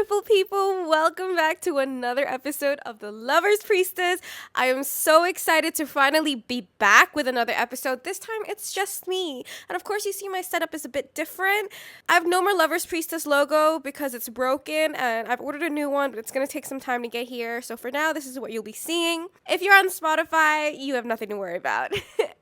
beautiful people. Welcome back to another episode of The Lover's Priestess. I am so excited to finally be back with another episode. This time it's just me. And of course, you see my setup is a bit different. I have no more Lover's Priestess logo because it's broken and I've ordered a new one, but it's going to take some time to get here. So for now, this is what you'll be seeing. If you're on Spotify, you have nothing to worry about.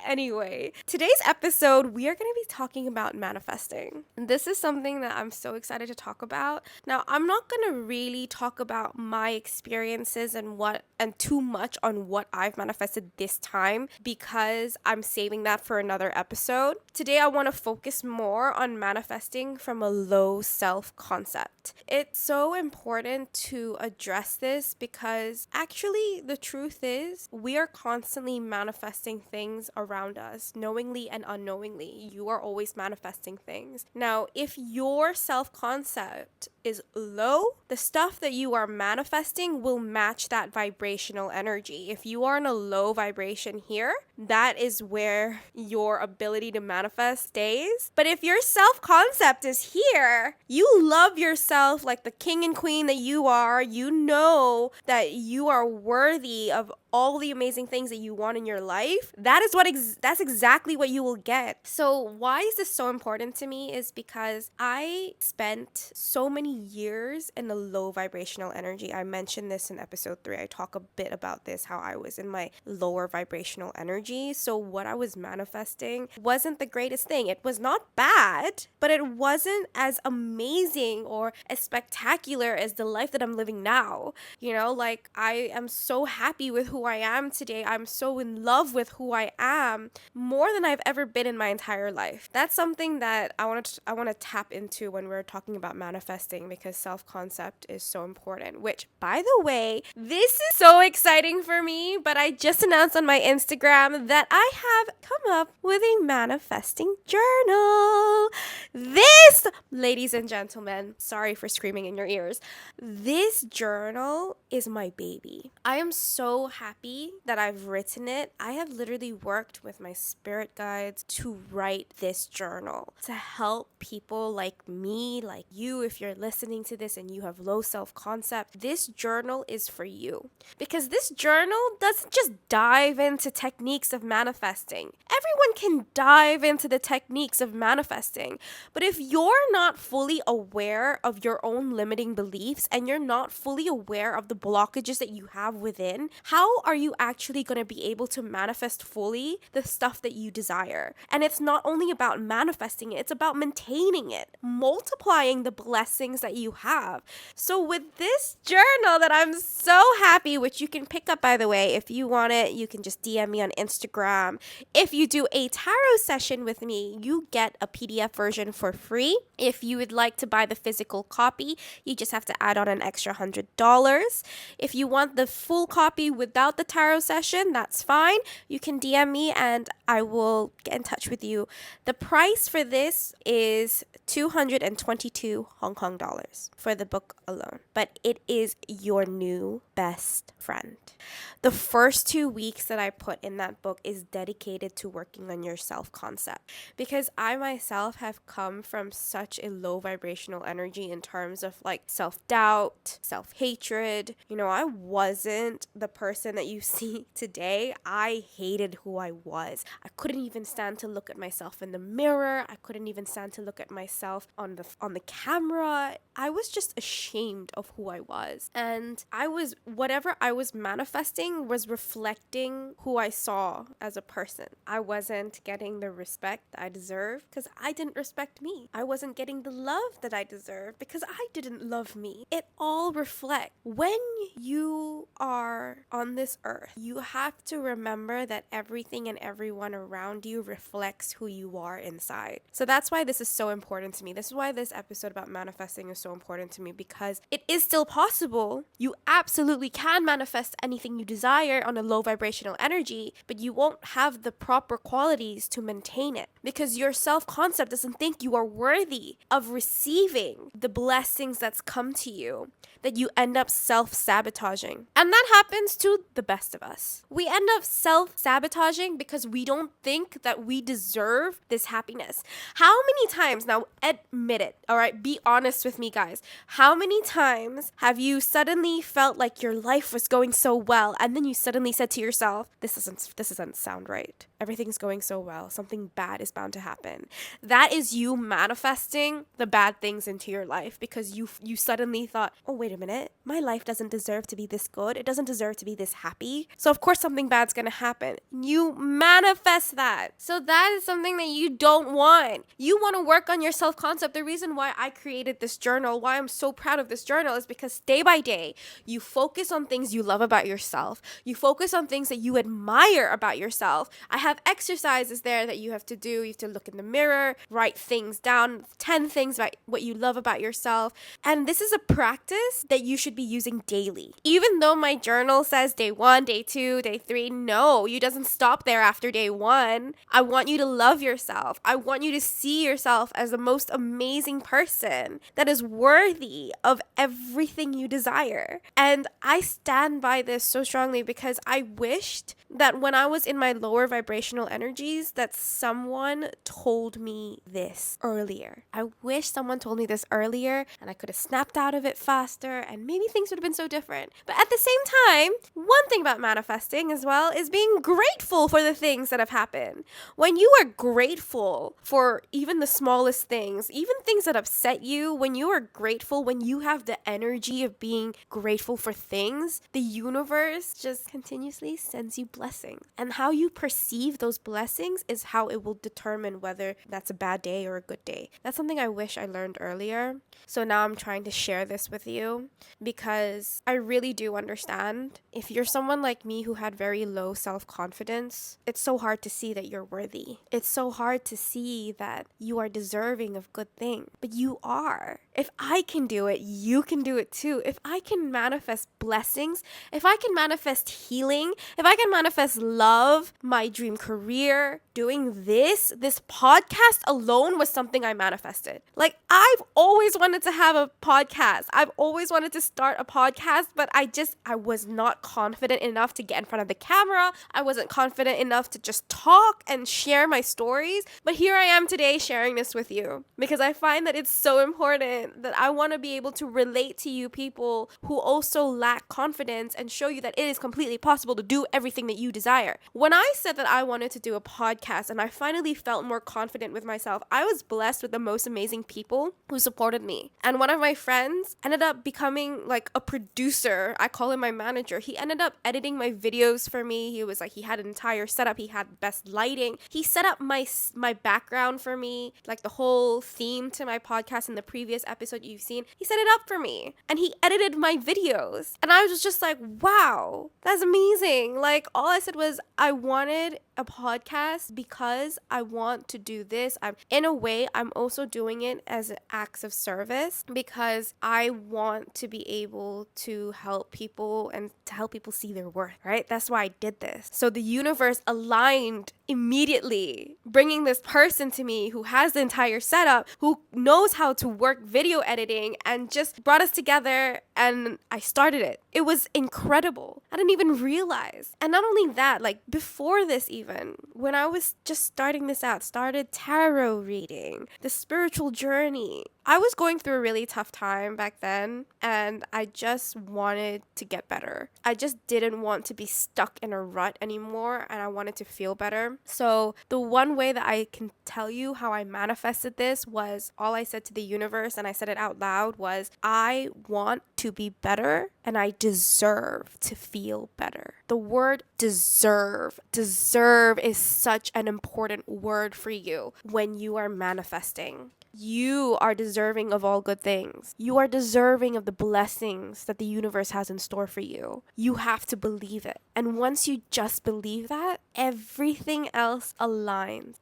Anyway, today's episode, we are going to be talking about manifesting. And this is something that I'm so excited to talk about. Now, I'm not going to really talk about my experiences and too much on what I've manifested this time because I'm saving that for another episode. Today, I want to focus more on manifesting from a low self-concept. It's so important to address this because actually the truth is we are constantly manifesting things around us, knowingly and unknowingly. You are always manifesting things. Now, if your self-concept is low, the stuff that you are manifesting will match that vibrational energy. If you are in a low vibration here, that is where your ability to manifest stays. But if your self-concept is here, you love yourself like the king and queen that you are. You know that you are worthy of all the amazing things that you want in your life. That's exactly what you will get. So why is this so important to me is because I spent so many years in a low vibrational energy. I mentioned this in episode 3. I talk a bit about this, how I was in my lower vibrational energy. So what I was manifesting wasn't the greatest thing. It was not bad, but it wasn't as amazing or as spectacular as the life that I'm living now. You know, like I am so happy with who I am today. I'm so in love with who I am more than I've ever been in my entire life. That's something that I want to tap into when we're talking about manifesting because self-concept is so important, which by the way, this is so exciting for me, but I just announced on my Instagram that I have come up with a manifesting journal. This, ladies and gentlemen, sorry for screaming in your ears. This journal is my baby. I am so happy that I've written it. I have literally worked with my spirit guides to write this journal to help people like me, like you, if you're listening to this and you have low self-concept. This journal is for you because this journal doesn't just dive into techniques of manifesting. Everyone can dive into the techniques of manifesting, but if you're not fully aware of your own limiting beliefs and you're not fully aware of the blockages that you have within, how are you actually going to be able to manifest fully the stuff that you desire? And it's not only about manifesting it, it's about maintaining it, multiplying the blessings that you have. So with this journal that I'm so happy, which you can pick up by the way, if you want it, you can just DM me on Instagram. If you do a tarot session with me, you get a PDF version for free. If you would like to buy the physical copy, you just have to add on an extra $100. If you want the full copy without the tarot session, that's fine. You can DM me and I will get in touch with you. The price for this is 222 Hong Kong dollars for the book alone, but it is your new best friend. The first 2 weeks that I put in that book is dedicated to working on your self-concept because I myself have come from such a low vibrational energy in terms of like self-doubt, self-hatred. You know, I wasn't the person that you see today. I hated who I was. I couldn't even stand to look at myself in the mirror. I couldn't even stand to look at myself on the camera. I was just ashamed of who I was. And whatever I was manifesting was reflecting who I saw as a person. I wasn't getting the respect I deserved because I didn't respect me. I wasn't getting the love that I deserved because I didn't love me. It all reflects. When you are on this earth, you have to remember that everything and everyone around you reflects who you are inside. So that's why this is so important to me. This is why this episode about manifesting is so important to me because it is still possible. You absolutely can manifest anything you desire on a low vibrational energy, but you won't have the proper qualities to maintain it because your self-concept doesn't think you are worthy of receiving the blessings that's come to you, that you end up self-sabotaging. And that happens to the best of us. We end up self-sabotaging because we don't think that we deserve this happiness. How many times, now Admit it, all right? Be honest with me, guys. How many times have you suddenly felt like your life was going so well, and then you suddenly said to yourself, this doesn't sound right. Everything's going so well. Something bad is bound to happen. That is you manifesting the bad things into your life because you suddenly thought, oh, wait a minute. My life doesn't deserve to be this good. It doesn't deserve to be this happy. So of course something bad's going to happen. You manifest that. So that is something that you don't want. You want to work on your self-concept. The reason why I created this journal, why I'm so proud of this journal is because day by day, you focus on things you love about yourself. You focus on things that you admire about yourself. I have exercises there that you have to do. You have to look in the mirror, write things down, 10 things about what you love about yourself. And this is a practice that you should be using daily. Even though my journal says day 1, day 2, day 3, no, you doesn't stop there after day 1. I want you to love yourself. I want you to see yourself as the most amazing person that is worthy of everything you desire. And I stand by this so strongly because I wished that when I was in my lower vibrational energies that someone told me this earlier. I wish someone told me this earlier and I could have snapped out of it faster and maybe things would have been so different. But at the same time, one thing about manifesting as well is being grateful for the things that have happened. When you are grateful for even the smallest things, even things that upset you, when you are grateful, when you have the energy of being grateful for things, the universe just continuously sends you blessings. And how you perceive those blessings is how it will determine whether that's a bad day or a good day. That's something I wish I learned earlier. So now I'm trying to share this with you because I really do understand. If you're someone like me who had very low self-confidence, it's so hard to see that you're worthy. It's so hard to see that you are deserving of good things. But you are. If I can do it, you can do it too. If I can manifest blessings, if I can manifest healing, if I can manifest love, my dream career, doing this podcast alone was something I manifested. Like, I've always wanted to have a podcast. I've always wanted to start a podcast, but I was not confident enough to get in front of the camera. I wasn't confident enough to just talk and share my stories. But here I am today sharing this with you because I find that it's so important that I want to be able to relate to you people who also lack confidence and show you that it is completely possible to do everything that you desire. When I said that I wanted to do a podcast and I finally felt more confident with myself, I was blessed with the most amazing people who supported me. And one of my friends ended up becoming like a producer. I call him my manager. He ended up editing my videos for me. He had an entire setup. He had best lighting. He set up my background for me, like the whole theme to my podcast in the previous episode you've seen. He set it up for me and he edited my videos. And I was just like, wow, that's amazing. Like, all I said was I wanted a podcast because I want to do this. In a way, I'm also doing it as acts of service because I want to be able to help people and to help people see their worth, right? That's why I did this. So the universe aligned immediately, bringing this person to me who has the entire setup, who knows how to work video editing, and just brought us together and I started it. It was incredible. I didn't even realize. And not only that, like before this even, when I was just starting this out, started tarot reading, the spiritual journey, I was going through a really tough time back then and I just wanted to get better. I just didn't want to be stuck in a rut anymore and I wanted to feel better. So the one way that I can tell you how I manifested this was all I said to the universe, and I said it out loud, was I want to be better and I deserve to feel better. The word deserve is such an important word for you when you are manifesting. You are deserving of all good things. You are deserving of the blessings that the universe has in store for you. You have to believe it. And once you just believe that, everything else aligns.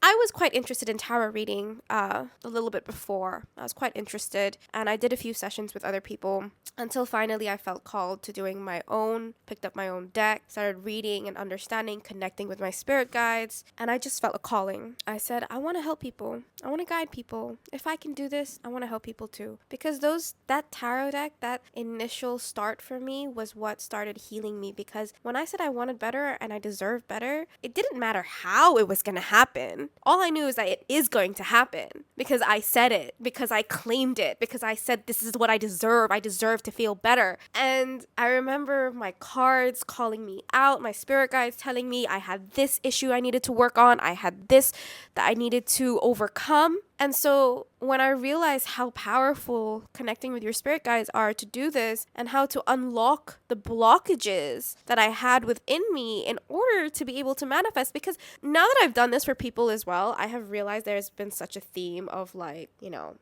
I was quite interested in tarot reading a little bit before. I was quite interested and I did a few sessions with other people until finally I felt called to doing my own, picked up my own deck, started reading and understanding, connecting with my spirit guides, and I just felt a calling. I said, I want to help people. I want to guide guide people. If I can do this, I want to help people too. Because that tarot deck, that initial start for me was what started healing me. Because when I said I wanted better and I deserved better, it didn't matter how it was going to happen. All I knew is that it is going to happen because I said it, because I claimed it, because I said this is what I deserve. I deserve to feel better. And I remember my cards calling me out, my spirit guides telling me I had this issue I needed to work on. I had this that I needed to overcome. And so when I realized how powerful connecting with your spirit guides are to do this and how to unlock the blockages that I had within me in order to be able to manifest, because now that I've done this for people as well, I have realized there's been such a theme of like,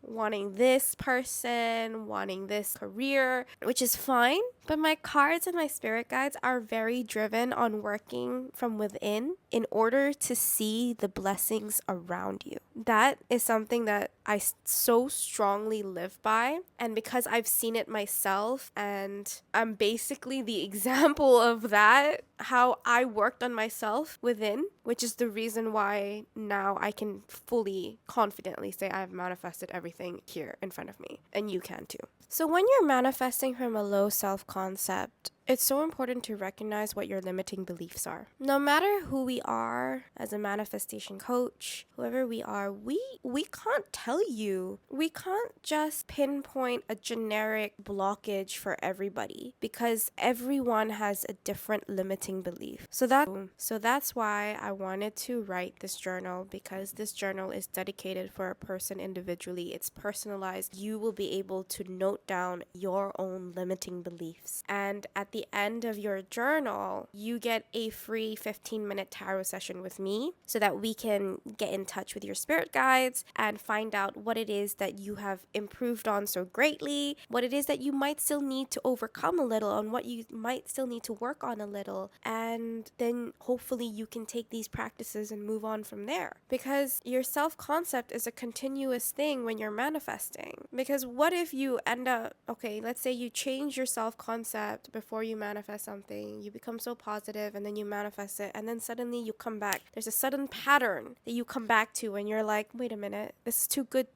wanting this person, wanting this career, which is fine. But my cards and my spirit guides are very driven on working from within in order to see the blessings around you. That is something that I so strongly live by. And because I've seen it myself and I'm basically the example of that, how I worked on myself within, which is the reason why now I can fully confidently say I've manifested everything here in front of me. And you can too. So when you're manifesting from a low self-concept, it's so important to recognize what your limiting beliefs are. No matter who we are as a manifestation coach, whoever we are, we can't tell you. We can't just pinpoint a generic blockage for everybody because everyone has a different limiting belief. So that's why I wanted to write this journal, because this journal is dedicated for a person individually. It's personalized. You will be able to note down your own limiting beliefs. And at the end of your journal, you get a free 15-minute tarot session with me so that we can get in touch with your spirit guides and find out what it is that you have improved on so greatly, what it is that you might still need to overcome a little, and what you might still need to work on a little. And then hopefully you can take these practices and move on from there. Because your self-concept is a continuous thing when you're manifesting. Because what if you end up, let's say you change your self-concept before you manifest something, you become so positive and then you manifest it, and then suddenly you come back. There's a sudden pattern that you come back to and you're like, wait a minute, this is too good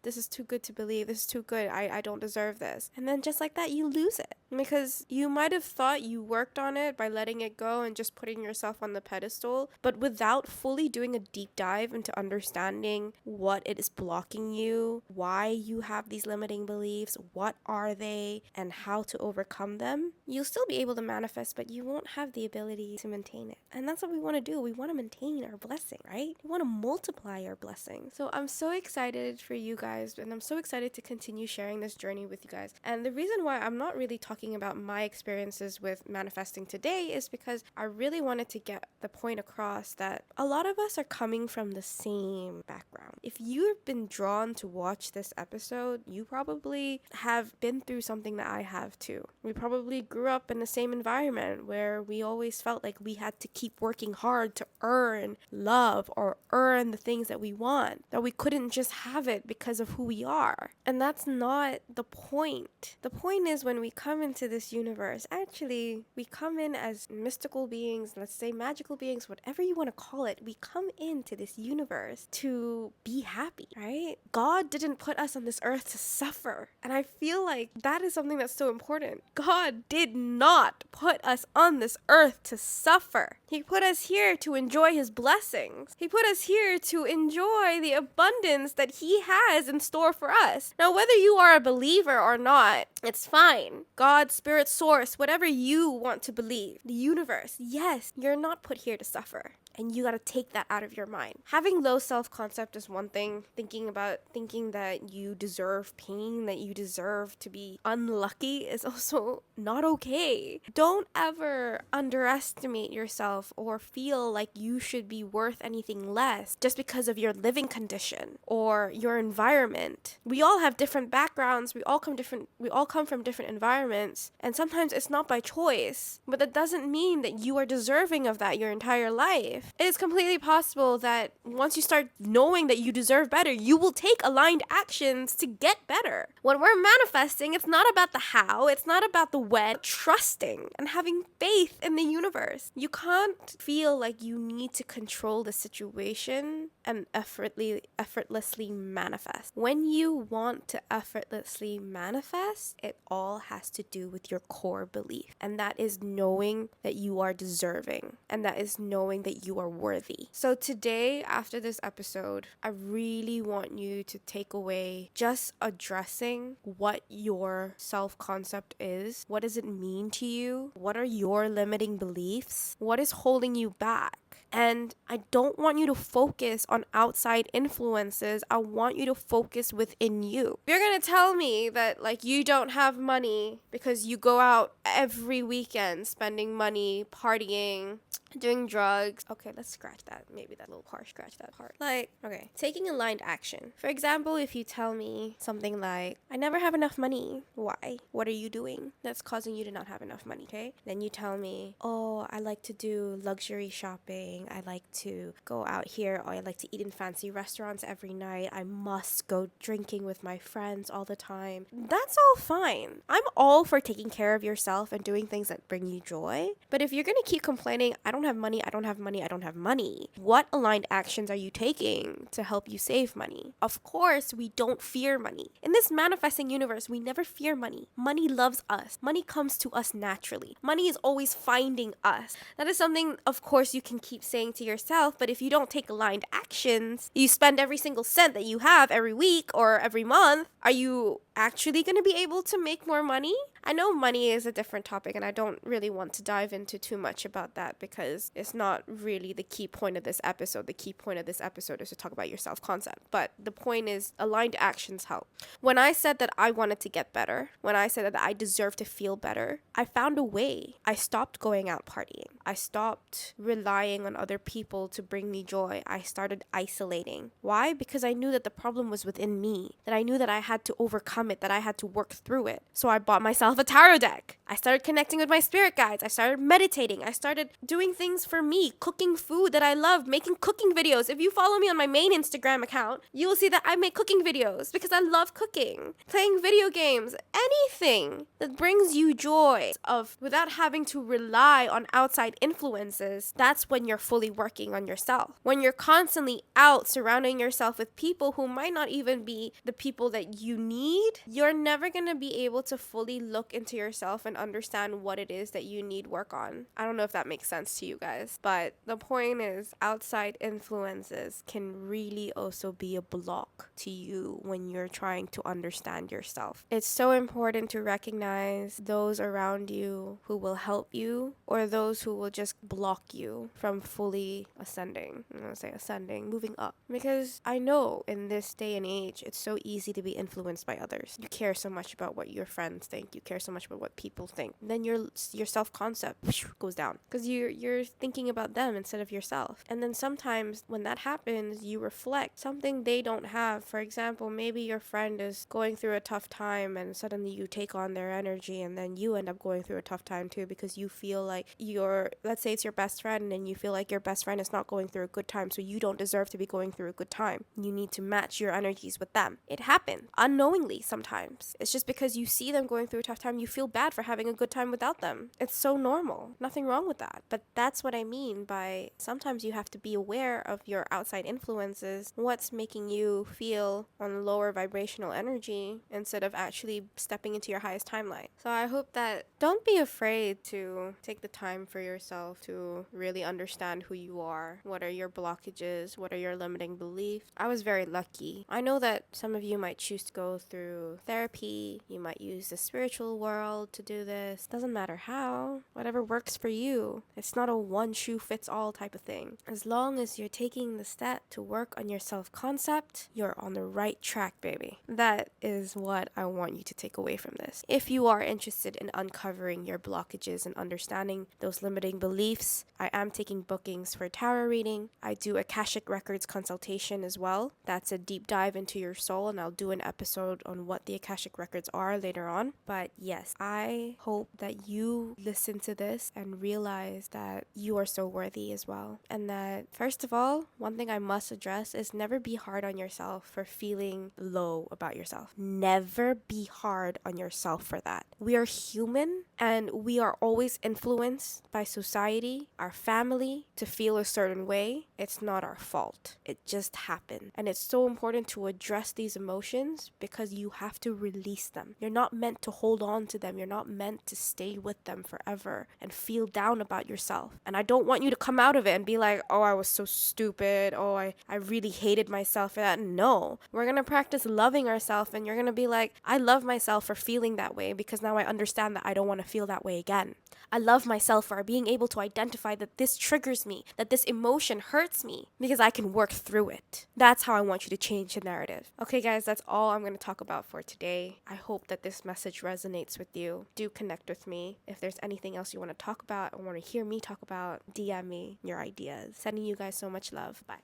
to believe, this is too good, I don't deserve this. And then just like that, you lose it. Because you might have thought you worked on it by letting it go and just putting yourself on the pedestal, but without fully doing a deep dive into understanding what it is blocking you, why you have these limiting beliefs, what are they, and how to overcome them, you'll still be able to manifest, but you won't have the ability to maintain it. And that's what we want to do. We want to maintain our blessing, right? We want to multiply our blessing. So I'm so excited for you guys, and I'm so excited to continue sharing this journey with you guys. And the reason why I'm not really talking about my experiences with manifesting today is because I really wanted to get the point across that a lot of us are coming from the same background. If you've been drawn to watch this episode, you probably have been through something that I have too. We probably grew up in the same environment where we always felt like we had to keep working hard to earn love or earn the things that we want, that we couldn't just have it because of who we are. And that's not the point. The point is when we come into this universe, actually, we come in as mystical beings, let's say magical beings, whatever you want to call it. We come into this universe to be happy, right? God didn't put us on this earth to suffer. And I feel like that is something that's so important. God did not put us on this earth to suffer. He put us here to enjoy his blessings. He put us here to enjoy the abundance that he has in store for us. Now, whether you are a believer or not, it's fine. God, spirit, source, whatever you want to believe, the universe, yes, you're not put here to suffer. And you got to take that out of your mind. Having low self-concept is one thing. Thinking that you deserve pain, that you deserve to be unlucky is also not okay. Don't ever underestimate yourself or feel like you should be worth anything less just because of your living condition or your environment. We all have different backgrounds. We all come from different environments. And sometimes it's not by choice. But that doesn't mean that you are deserving of that your entire life. It is completely possible that once you start knowing that you deserve better, you will take aligned actions to get better. When we're manifesting, it's not about the how, it's not about the when, trusting and having faith in the universe. You can't feel like you need to control the situation and effortlessly manifest. When you want to effortlessly manifest, it all has to do with your core belief. And that is knowing that you are deserving. And that is knowing that you are worthy. So today, after this episode, I really want you to take away just addressing what your self-concept is. What does it mean to you? What are your limiting beliefs? What is holding you back? And I don't want you to focus on outside influences. I want you to focus within you. If you're going to tell me that like you don't have money because you go out every weekend spending money, partying, doing drugs. Okay, let's scratch that. Maybe that little part, scratch that part. Like, okay, taking aligned action. For example, if you tell me something like, I never have enough money. Why? What are you doing that's causing you to not have enough money? Okay. Then you tell me, oh, I like to do luxury shopping. I like to go out here. Or I like to eat in fancy restaurants every night. I must go drinking with my friends all the time. That's all fine. I'm all for taking care of yourself and doing things that bring you joy. But if you're going to keep complaining, I don't have money, I don't have money, I don't have money. What aligned actions are you taking to help you save money? Of course, we don't fear money. In this manifesting universe, we never fear money. Money loves us. Money comes to us naturally. Money is always finding us. That is something, of course, you can keep saying to yourself, but if you don't take aligned actions, you spend every single cent that you have every week or every month, are you actually going to be able to make more money? I know money is a different topic and I don't really want to dive into too much about that because it's not really the key point of this episode. The key point of this episode is to talk about your self-concept. But the point is aligned actions help. When I said that I wanted to get better, when I said that I deserve to feel better, I found a way. I stopped going out partying. I stopped relying on other people to bring me joy. I started isolating. Why? Because I knew that the problem was within me, that I knew that I had to overcome it, that I had to work through it. So I bought myself a tarot deck. I started connecting with my spirit guides. I started meditating. I started doing things for me, cooking food that I love, making cooking videos. If you follow me on my main Instagram account, you will see that I make cooking videos because I love cooking, playing video games, anything that brings you joy of without having to rely on outside influences. That's when you're fully working on yourself. When you're constantly out surrounding yourself with people who might not even be the people that you need, you're never going to be able to fully look into yourself and understand what it is that you need work on. I don't know if that makes sense to you guys, but the point is outside influences can really also be a block to you when you're trying to understand yourself. It's so important to recognize those around you who will help you or those who will just block you from fully ascending. I'm gonna say ascending, moving up. Because I know in this day and age, it's so easy to be influenced by others. You care so much about what your friends think. You care so much about what people think. Then your self-concept goes down because you're thinking about them instead of yourself. And then sometimes when that happens, you reflect something they don't have. For example, maybe your friend is going through a tough time and suddenly you take on their energy and then you end up going through a tough time too because you feel like let's say it's your best friend and you feel like your best friend is not going through a good time, so you don't deserve to be going through a good time. You need to match your energies with them. It happens unknowingly sometimes. It's just because you see them going through a tough time, you feel bad for having a good time without them. It's so normal. Nothing wrong with that. But that's what I mean by sometimes you have to be aware of your outside influences, what's making you feel on lower vibrational energy instead of actually stepping into your highest timeline. So I hope that don't be afraid to take the time for yourself to really understand who you are. What are your blockages? What are your limiting beliefs? I was very lucky. I know that some of you might choose to go through therapy. You might use the spiritual world to do this. Doesn't matter how. Whatever works for you. It's not a one shoe fits all type of thing. As long as you're taking the step to work on your self-concept, you're on the right track, baby. That is what I want you to take away from this. If you are interested in uncovering your blockages and understanding those limiting beliefs, I am taking bookings for tarot reading. I do Akashic Records consultation as well. That's a deep dive into your soul, and I'll do an episode on what the Akashic Records are later on. But yes, I hope that you listen to this and realize that you are so worthy as well. And that, first of all, one thing I must address is never be hard on yourself for feeling low about yourself. Never be hard on yourself for that. We are human and we are always influenced by society, our family, to feel a certain way. It's not our fault. It just happened. And it's so important to address these emotions because you have to release them. You're not meant to hold on to them. You're not meant to stay with them forever and feel down about yourself. And I don't want you to come out of it and be like, oh, I was so stupid. Oh, I really hated myself for that. No, we're going to practice loving ourselves, and you're going to be like, I love myself for feeling that way because now I understand that I don't want to feel that way again. I love myself for being able to identify that this triggers me, that this emotion hurts me, because I can work through it. That's how I want you to change the narrative. Okay, guys, that's all I'm going to talk about for today. I hope that this message resonates with you. Do connect with me. If there's anything else you want to talk about or want to hear me talk about, DM me your ideas. Sending you guys so much love. Bye.